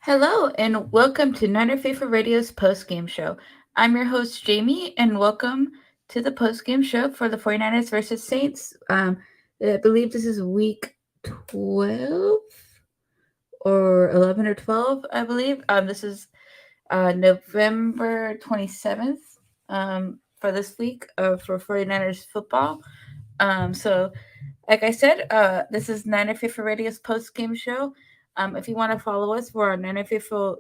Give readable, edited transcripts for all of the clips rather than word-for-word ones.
Hello, and welcome to Niner FIFA Radio's post-game show. I'm your host, Jaymie, and welcome to the post-game show for the 49ers versus Saints. I believe this is week 12 or 11 or 12, I believe. This is November 27th for this week for 49ers football. So, like I said, this is Niner FIFA Radio's post-game show. If you want to follow us, we're on Niner FIFA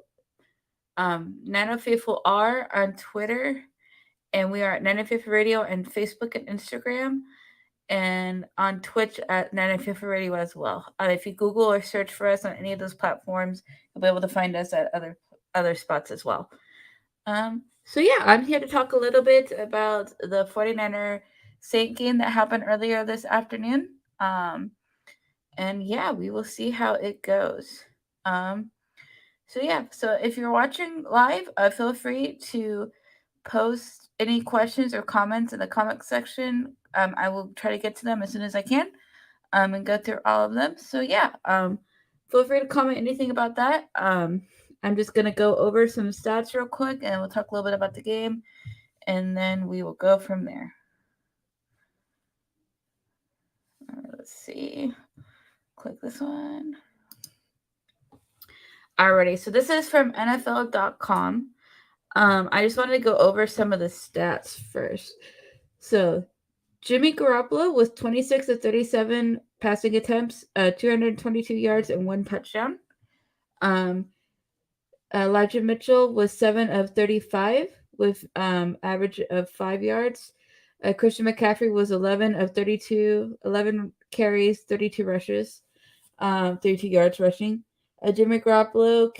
Nano Faithful R on Twitter, and we are at Nano Faithful Radio on Facebook and Instagram, and on Twitch at Nano Faithful Radio as well. If you Google or search for us on any of those platforms, you'll be able to find us at other spots as well. So yeah, I'm here to talk a little bit about the 49er Saint game that happened earlier this afternoon. And yeah, we will see how it goes. So yeah, so if you're watching live, feel free to post any questions or comments in the comment section. I will try to get to them as soon as I can, and go through all of them. So yeah, feel free to comment anything about that. I'm just gonna go over some stats real quick, and we'll talk a little bit about the game, and then we will go from there. Let's see. Click this one. Alrighty, so this is from NFL.com. I just wanted to go over some of the stats first. So, Jimmy Garoppolo was 26 of 37 passing attempts, 222 yards, and one touchdown. Um, Elijah Mitchell was 7 of 35 with average of 5 yards. Christian McCaffrey was 11 of 32, 11 carries, 32 rushes, 32 yards rushing. Jimmy Garoppolo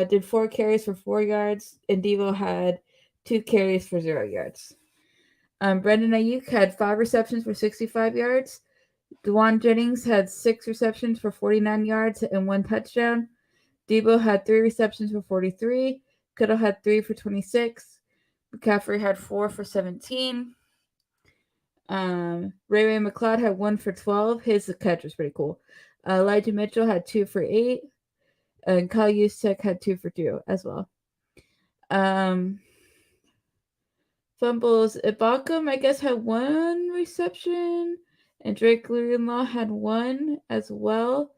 did 4 carries for 4 yards, and Devo had 2 carries for 0 yards. Brendan Ayuk had 5 receptions for 65 yards. Dwan Jennings had 6 receptions for 49 yards and 1 touchdown. Debo had 3 receptions for 43. Kittle had 3 for 26. McCaffrey had 4 for 17. Ray McLeod had 1 for 12. His catch was pretty cool. Elijah Mitchell had 2 for 8. And Kyle Juszczyk had 2 for 2 as well. Fumbles. Ibaka, I guess, had 1 reception. And Drake Greenlaw had 1 as well.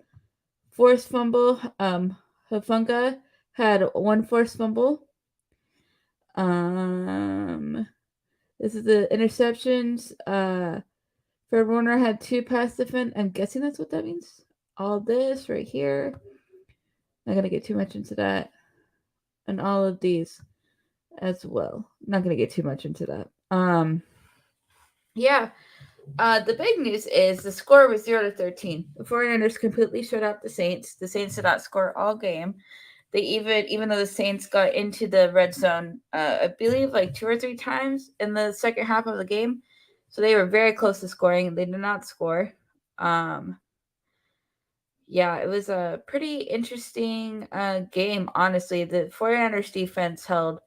Forced fumble. Hafunga had 1 forced fumble. This is the interceptions. Fred Warner had 2 pass defense. I'm guessing that's what that means. All this right here. Not gonna get too much into that. And all of these as well. Not gonna get too much into that. Yeah. The big news is the score was 0-13. The 49ers completely shut out the Saints. The Saints did not score all game. They even though the Saints got into the red zone, I believe like 2 or 3 times in the second half of the game. So they were very close to scoring. They did not score. Yeah, it was a pretty interesting game, honestly. The 49ers defense held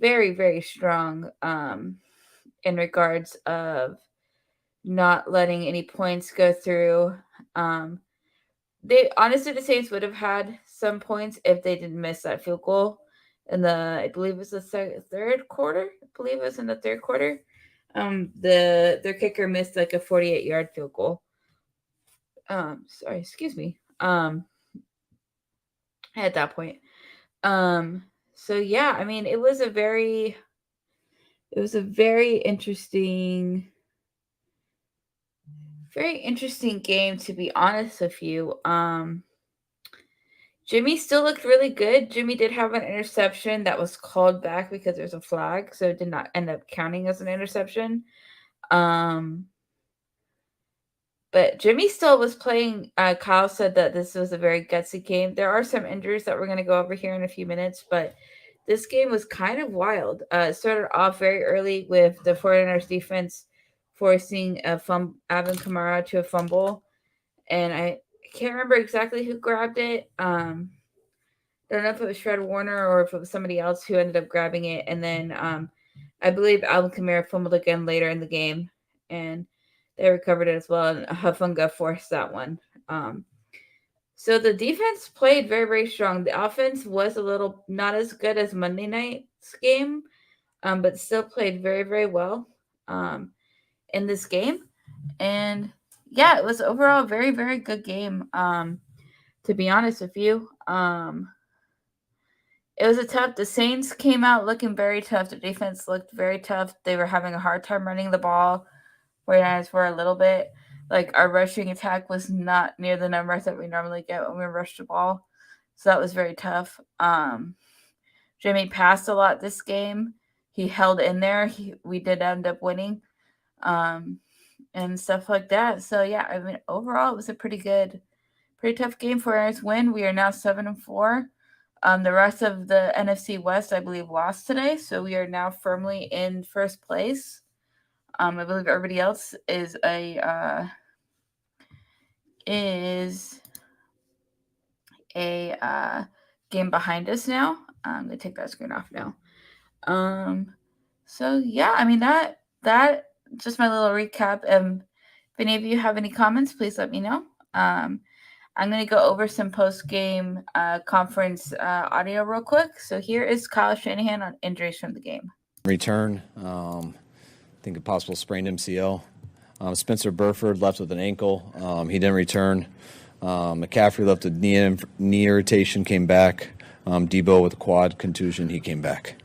very, very strong in regards of not letting any points go through. They honestly, the Saints would have had some points if they didn't miss that field goal in I believe it was the third quarter. I believe it was in the third quarter. Their kicker missed like a 48-yard field goal. Sorry, excuse me. At that point. So yeah, I mean, it was a very very interesting game, to be honest with you. Jimmy still looked really good. Jimmy did have an interception that was called back because there's a flag, so it did not end up counting as an interception. But Jimmy still was playing. Kyle said that this was a very gutsy game. There are some injuries that we're going to go over here in a few minutes, but this game was kind of wild. It started off very early with the 49ers defense forcing Alvin Kamara to a fumble, and I can't remember exactly who grabbed it. I don't know if it was Fred Warner or if it was somebody else who ended up grabbing it, and then I believe Alvin Kamara fumbled again later in the game, and they recovered it as well, and Hafunga forced that one. So the defense played very, very strong. The offense was a little not as good as Monday night's game, but still played very, very well um, in this game. And yeah, it was overall a very, very good game. To be honest with you, it was a tough. The Saints came out looking very tough. The defense looked very tough. They were having a hard time running the ball. Whereas for a little bit, like our rushing attack was not near the numbers that we normally get when we rush the ball. So that was very tough. Jaymie passed a lot this game. He held in there. We did end up winning, um, and stuff like that. So yeah, I mean overall it was a pretty tough game for us. Win. We are now 7-4. The rest of the NFC West, I believe, lost today, so we are now firmly in first place. I believe everybody else is a game behind us now. They take that screen off now. So yeah, I mean that just my little recap. If any of you have any comments, please let me know. I'm going to go over some post-game conference audio real quick. So here is Kyle Shanahan on injuries from the game. Return, I think a possible sprained MCL. Spencer Burford left with an ankle. He didn't return. McCaffrey left with knee irritation, came back. Debo with a quad contusion, he came back.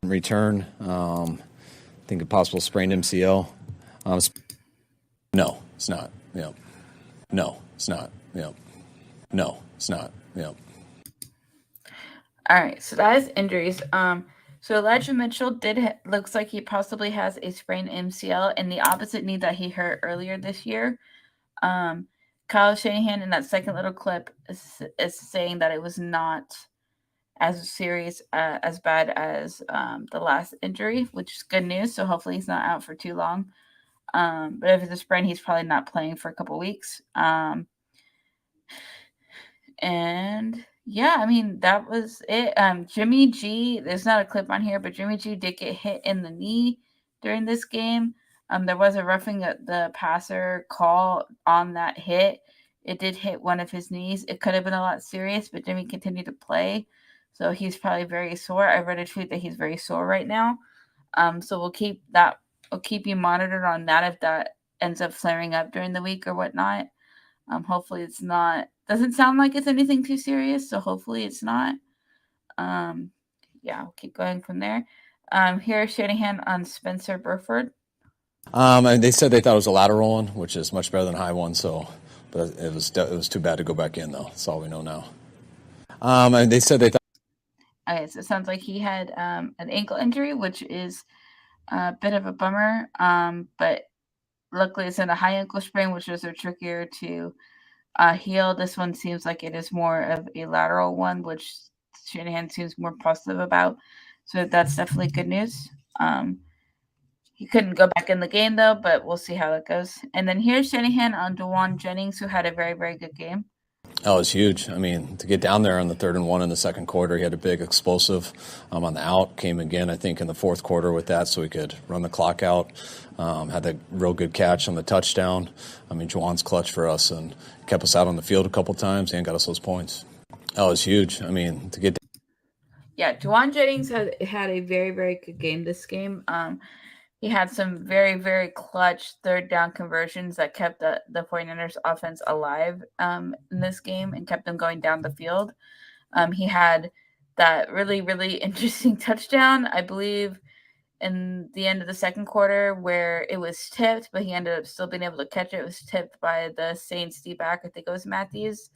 Return, I think a possible sprained MCL. No, it's not. Yeah. No, it's not. Yeah. No, it's not. Yeah. All right, so that is injuries. So Elijah Mitchell looks like he possibly has a sprained MCL in the opposite knee that he hurt earlier this year. Kyle Shanahan in that second little clip is saying that it was not as serious, as bad as the last injury, which is good news. So hopefully he's not out for too long. But if it's a sprain, he's probably not playing for a couple weeks. And yeah, I mean that was it. Jimmy G, there's not a clip on here, but Jimmy G did get hit in the knee during this game. There was a roughing the passer call on that hit. It did hit one of his knees. It could have been a lot serious, but Jimmy continued to play, so he's probably very sore. I read a tweet that he's very sore right now. So we'll keep you monitored on that if that ends up flaring up during the week or whatnot. Hopefully it's not. Doesn't sound like it's anything too serious, so hopefully it's not. Yeah, we'll keep going from there. Here's Shanahan on Spencer Burford. And they said they thought it was a lateral one, which is much better than a high one. So, but it was too bad to go back in, though. That's all we know now. And they said they thought. Okay, so it sounds like he had an ankle injury, which is a bit of a bummer. But luckily it's in a high ankle sprain, which is trickier to heal. This one seems like it is more of a lateral one, which Shanahan seems more positive about. So that's definitely good news. He couldn't go back in the game though, but we'll see how it goes. And then here's Shanahan on Dewan Jennings, who had a very, very good game. Oh, it was huge. I mean, to get down there on the 3rd and 1 in the second quarter, he had a big explosive on the out. Came again, I think, in the fourth quarter with that, so he could run the clock out. Had a real good catch on the touchdown. I mean, Juwan's clutch for us and kept us out on the field a couple times and got us those points. Oh, it was huge. I mean, to get. Yeah, Dewan Jennings had a very, very good game this game. He had some very, very clutch third down conversions that kept the 49ers offense alive in this game and kept them going down the field. He had that really, really interesting touchdown, I believe, in the end of the second quarter where it was tipped, but he ended up still being able to catch it. It was tipped by the Saints D-back, I think it was Matthews,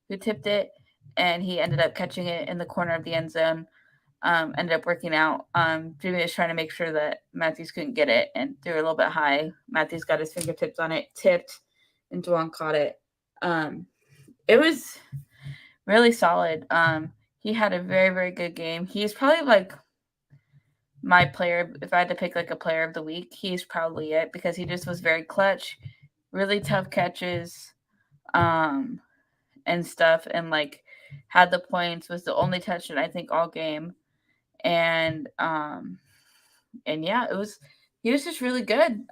who tipped it, and he ended up catching it in the corner of the end zone. Ended up working out. Jimmy was trying to make sure that Matthews couldn't get it and threw a little bit high. Matthews got his fingertips on it, tipped, and Juwan caught it. It was really solid. He had a very, very good game. He's probably like my player. If I had to pick like a player of the week, he's probably it because he just was very clutch, really tough catches, and stuff, and like had the points. Was the only touchdown I think all game. And yeah, he was just really good.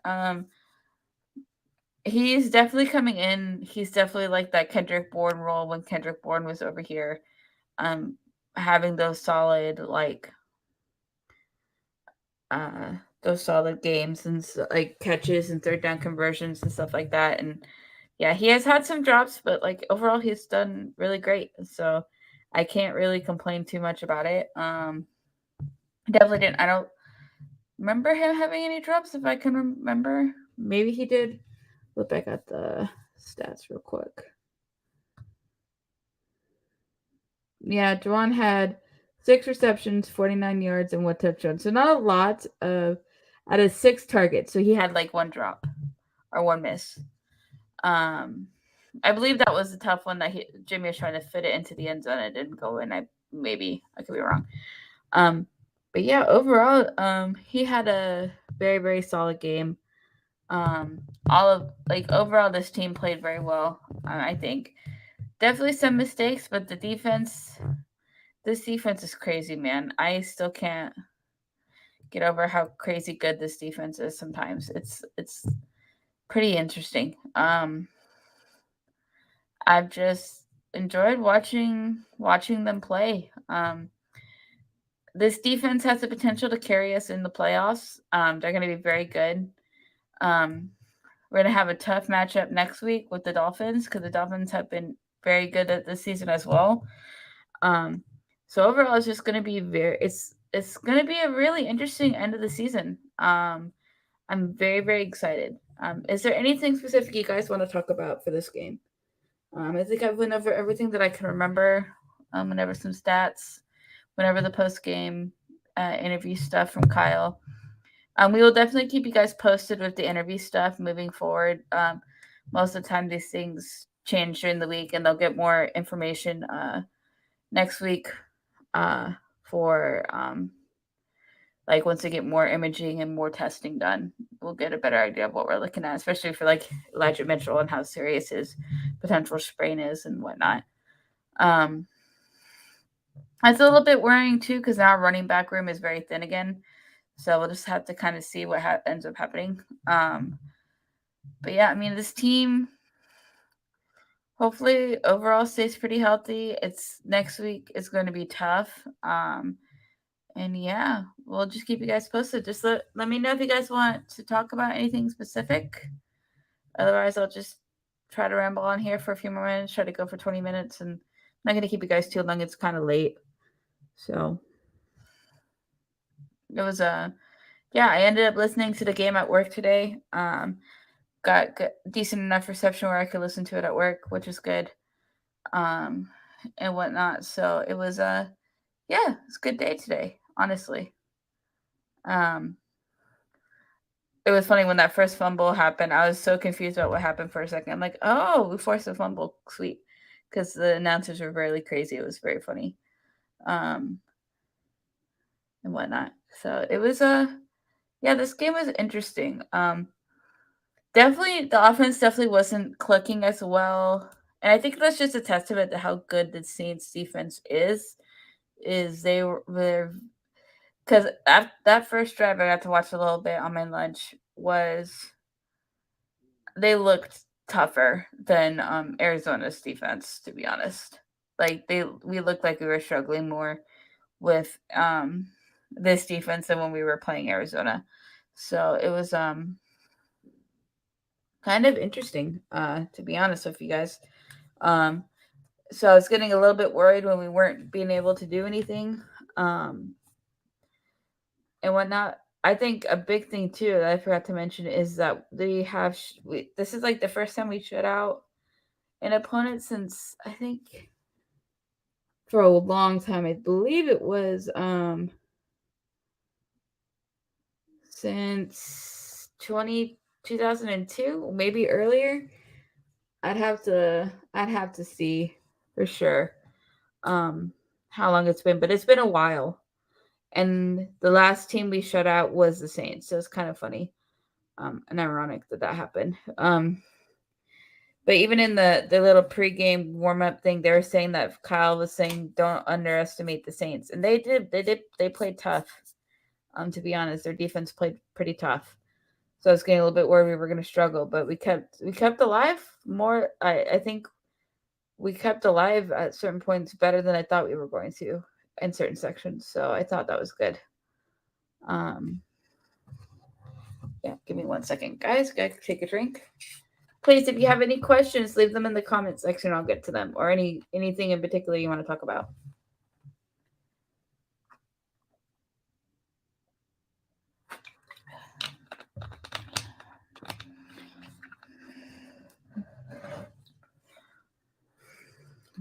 He's definitely coming in. He's definitely like that Kendrick Bourne role when Kendrick Bourne was over here. Um, having uh those solid games and like catches and third down conversions and stuff like that. And yeah, he has had some drops, but like overall he's done really great. So I can't really complain too much about it. Definitely didn't. I don't remember him having any drops. If I can remember, maybe he did. Look back at the stats real quick. Yeah, Juwan had 6 receptions, 49 yards, and 1 touchdown. So not a lot of out of 6 targets. So he had like 1 drop or 1 miss. I believe that was a tough one that Jaymie was trying to fit it into the end zone. It didn't go in. I could be wrong. Um, but yeah, overall, he had a very very solid game. All of like overall, this team played very well. I think definitely some mistakes, but this defense is crazy, man. I still can't get over how crazy good this defense is. Sometimes it's pretty interesting. I've just enjoyed watching them play. This defense has the potential to carry us in the playoffs. They're going to be very good. Um, we're going to have a tough matchup next week with the Dolphins because the Dolphins have been very good at this season as well. Um, so overall, it's just going to be it's going to be a really interesting end of the season. I'm very very excited. Is there anything specific you guys want to talk about for this game? I think I went over everything that I can remember. Went over some stats, went over the post game interview stuff from Kyle. We will definitely keep you guys posted with the interview stuff moving forward. Most of the time, these things change during the week, and they'll get more information next week for like once we get more imaging and more testing done, we'll get a better idea of what we're looking at, especially for like Elijah Mitchell and how serious his potential sprain is and whatnot. Um, it's a little bit worrying too because now our running back room is very thin again. So we'll just have to kind of see what ends up happening. But yeah, I mean, this team hopefully overall stays pretty healthy. It's next week is going to be tough. And yeah, we'll just keep you guys posted. Just let me know if you guys want to talk about anything specific. Otherwise, I'll just try to ramble on here for a few more minutes, try to go for 20 minutes, and I'm not going to keep you guys too long. It's kind of late. So it was yeah, I ended up listening to the game at work today. Got decent enough reception where I could listen to it at work, which is good. And whatnot. So it was yeah, it's a good day today, honestly. Um, it was funny when that first fumble happened. I was so confused about what happened for a second. I'm like, oh, we forced a fumble, sweet, because the announcers were really crazy. It was very funny, and whatnot. So it was yeah, this game was interesting. Definitely, the offense definitely wasn't clicking as well, and I think that's just a testament to how good the Saints defense is. Is they were because that first drive I got to watch a little bit on my lunch was they looked tougher than Arizona's defense, to be honest. Like we looked like we were struggling more with this defense than when we were playing Arizona. So it was kind of interesting, to be honest with you guys. Um, so I was getting a little bit worried when we weren't being able to do anything and whatnot. I think a big thing too that I forgot to mention is that they have. This is like the first time we shut out an opponent since I think for a long time. I believe it was since 2002, maybe earlier. I'd have to see for sure how long it's been, but it's been a while. And the last team we shut out was the Saints, so it's kind of funny and ironic that happened. But even in the little pregame warm up thing, they were saying that Kyle was saying don't underestimate the Saints, and they played tough. To be honest, their defense played pretty tough. So I was getting a little bit worried we were going to struggle, but we kept alive more. I think we kept alive at certain points better than I thought we were going to in certain sections. So I thought that was good. Um, yeah, give me 1 second, guys. Gotta take a drink. Please, if you have any questions, leave them in the comments section. I'll get to them, or anything in particular you want to talk about.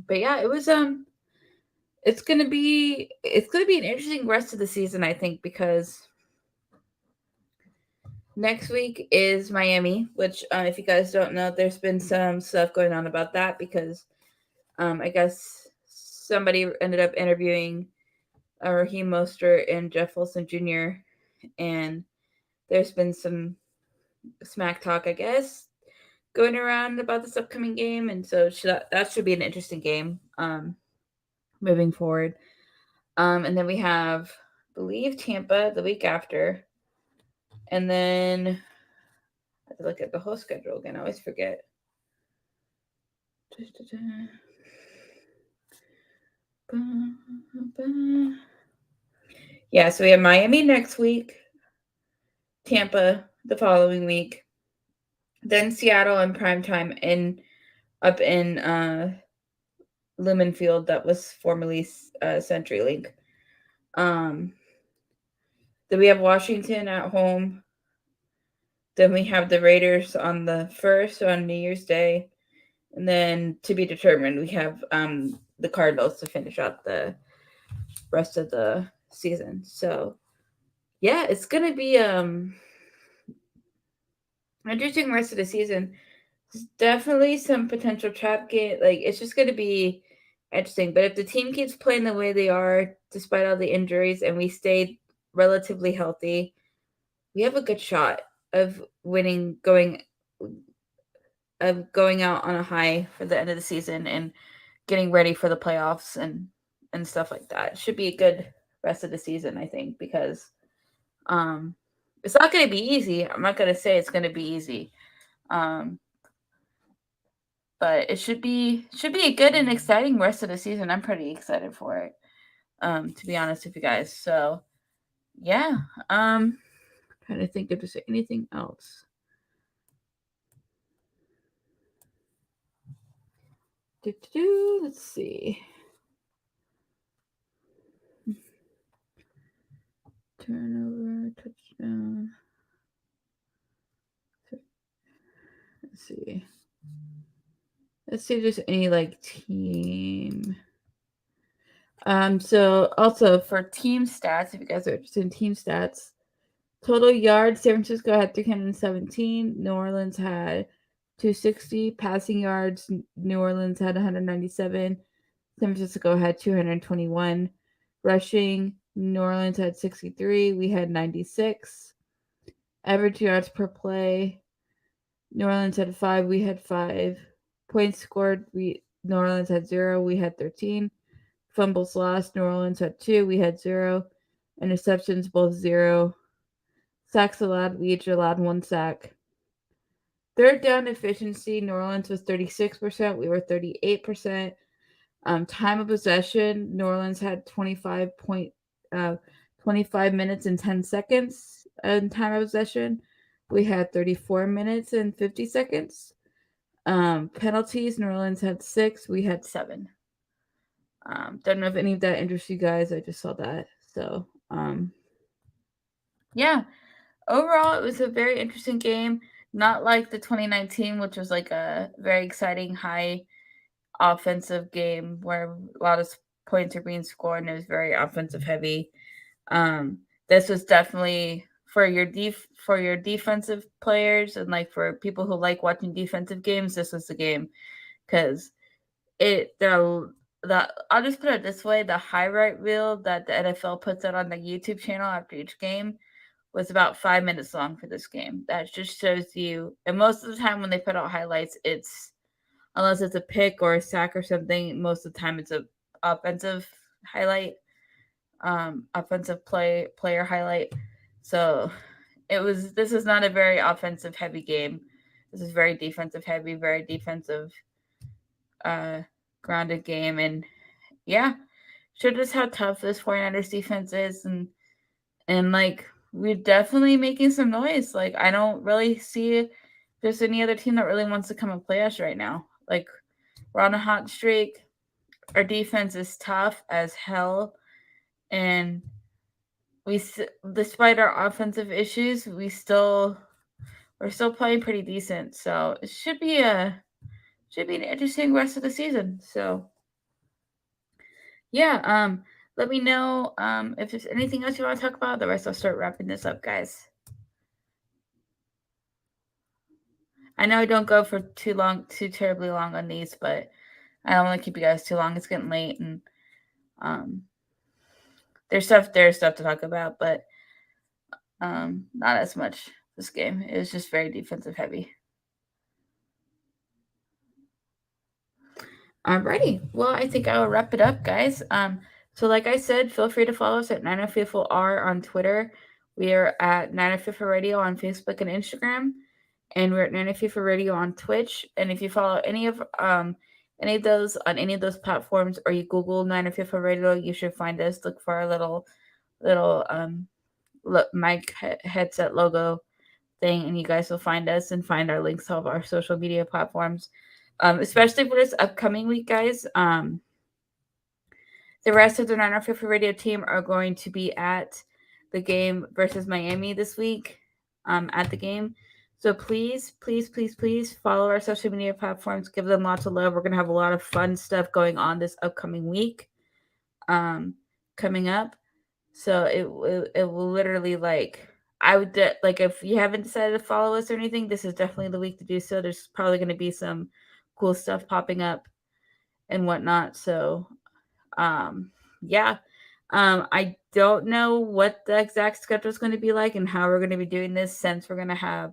But yeah, it was it's gonna be an interesting rest of the season, I think, because next week is Miami, which if you guys don't know, there's been some stuff going on about that because I guess somebody ended up interviewing Raheem Mostert and Jeff Wilson Jr. and there's been some smack talk, I guess, going around about this upcoming game, and so that should be an interesting game moving forward. And then we have, I believe, Tampa the week after, and then I have to look at the whole schedule again. I always forget. Yeah, so we have Miami next week, Tampa the following week, then Seattle in prime time in up in Lumen Field that was formerly CenturyLink. Um, then we have Washington at home. Then we have the Raiders on the 1st on New Year's Day. And then to be determined, we have the Cardinals to finish out the rest of the season. So yeah, it's gonna be interesting rest of the season. There's definitely some potential trap game. Like it's just gonna be interesting. But if the team keeps playing the way they are, despite all the injuries, and we stay relatively healthy, we have a good shot of winning, going out on a high for the end of the season and getting ready for the playoffs and stuff like that. It should be a good rest of the season, I think, because um it's not going to be easy. I'm not going to say it's going to be easy. Um but it should be a good and exciting rest of the season. I'm pretty excited for it. To be honest with you guys. So, yeah. Trying to think if there's anything else. Let's see. Turnover, touchdown. Let's see. Let's see if there's any like team. So also for team stats, if you guys are interested in team stats, total yards, San Francisco had 317, New Orleans had 260, passing yards, New Orleans had 197, San Francisco had 221, rushing, New Orleans had 63, we had 96, average yards per play, New Orleans had 5, we had 5, points scored, New Orleans had 0, we had 13, fumbles lost, New Orleans had 2, we had 0, interceptions both 0, sacks allowed, we each allowed 1 sack. Third down efficiency, New Orleans was 36%, we were 38%. Time of possession, New Orleans had 25 minutes and 10 seconds in time of possession. We had 34 minutes and 50 seconds. Penalties, New Orleans had 6, we had 7. Don't know if any of that interests you guys. I just saw that. So, yeah. Overall, it was a very interesting game. Not like the 2019, which was like a very exciting, high offensive game where a lot of points are being scored and it was very offensive heavy. This was definitely for your defensive players and like for people who like watching defensive games. This was the game because I'll just put it this way: the highlight reel that the NFL puts out on the YouTube channel after each game was about 5 minutes long for this game. That just shows you. And most of the time when they put out highlights, it's unless it's a pick or a sack or something. Most of the time, it's a offensive highlight, offensive player highlight. So This is not a very offensive heavy game. This is very defensive heavy, very defensive uh grounded game. And yeah, showed us how tough this 49ers defense is. And like, we're definitely making some noise. Like, I don't really see there's any other team that really wants to come and play us right now. Like, we're on a hot streak. Our defense is tough as hell, and we, despite our offensive issues, we're still playing pretty decent. So it should be an interesting rest of the season. So yeah, let me know if there's anything else you want to talk about. The rest I'll start wrapping this up, guys. I know I don't go for too terribly long on these, but I don't want to keep you guys too long. It's getting late, and um, there's stuff to talk about, but not as much this game. It was just very defensive heavy. Alrighty. Well, I think I will wrap it up, guys. So like I said, feel free to follow us at 905R on Twitter. We are at 905 Radio on Facebook and Instagram, and we're at 905 Radio on Twitch. And if you follow any of those on any of those platforms, or you Google 905 Radio, you should find us. Look for our little mic headset logo thing, and you guys will find us and find our links to all of our social media platforms. Especially for this upcoming week, guys. The rest of the 905 Radio team are going to be at the game versus Miami this week. At the game. So please, please, please, please follow our social media platforms. Give them lots of love. We're gonna have a lot of fun stuff going on this upcoming week. Coming up. So it will literally, like, I would like, if you haven't decided to follow us or anything, this is definitely the week to do so. There's probably going to be some cool stuff popping up and whatnot. So yeah. I don't know what the exact schedule is going to be like and how we're going to be doing this, since we're going to have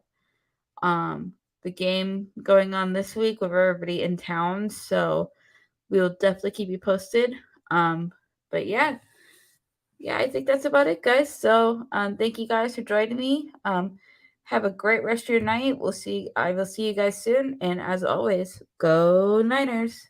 the game going on this week with everybody in town. So we'll definitely keep you posted. But yeah, I think that's about it, guys. So thank you guys for joining me. Have a great rest of your night. I will see you guys soon. And as always, go Niners.